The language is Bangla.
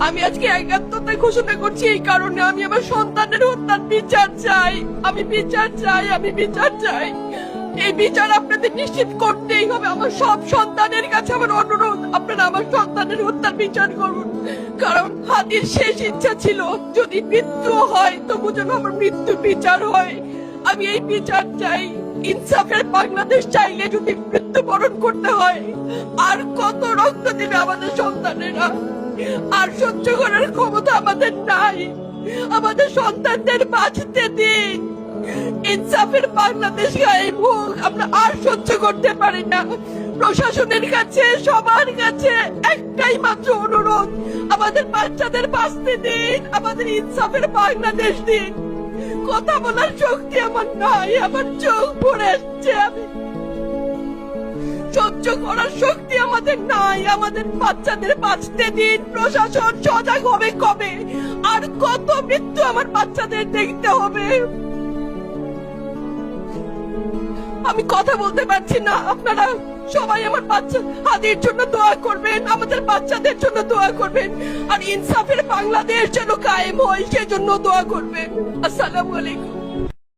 আমি আজকে একাত্মতা ঘোষণা করছি এই কারণে, আমি আমার সন্তানের হত্যার বিচার চাই। আমি বিচার চাই, আমি বিচার চাই। এই বিচার আপনাদের নিশ্চিত করতেই হবে। আমার সব সন্তানের কাছে আমার অনুরোধ, আপনারা আমার সন্তানের হত্যার বিচার করুন। কারণ হাদির শেষ ইচ্ছা ছিল যদি মৃত্যু হয় তবু যেন আমার মৃত্যু বিচার হয়। আমি এই বিচার চাই। ইনসাফের বাংলাদেশ চাইলে যদি মৃত্যুবরণ করতে হয়, আর কত রক্ত দিবে আমাদের সন্তানেরা? আর সহ্য করার ক্ষমতা আমাদের নাই। আমাদের সন্তানদের বাঁচতে দিন। ইনসাফের বাংলাদেশ গায়েব হোক। আমরা আর সহ্য করতে পারি না। প্রশাসনের কাছে, সবার কাছে একটাই মাত্র অনুরোধ, আমাদের বাচ্চাদের বাঁচতে দিন, আমাদের ইনসাফের বাংলাদেশ দিন। কথা বলার শক্তি আমার নাই, আমার চোখ ভরে আসছে। আমি সহ্য করার শক্তি আমাদের নাই। আমাদের বাচ্চাদের বাঁচতে দিন। প্রশাসন সজাগ হবে কবে? আর কত মৃত্যু আমার বাচ্চাদের দেখতে হবে? আমি কথা বলতে পারছি না। আপনারা সবাই আমার বাচ্চা হাদির জন্য দোয়া করবেন, আমাদের বাচ্চাদের জন্য দোয়া করবেন, আর ইনসাফের বাংলাদেশ যেন কায়েম হয় সেজন্য দোয়া করবেন। আসসালামু আলাইকুম।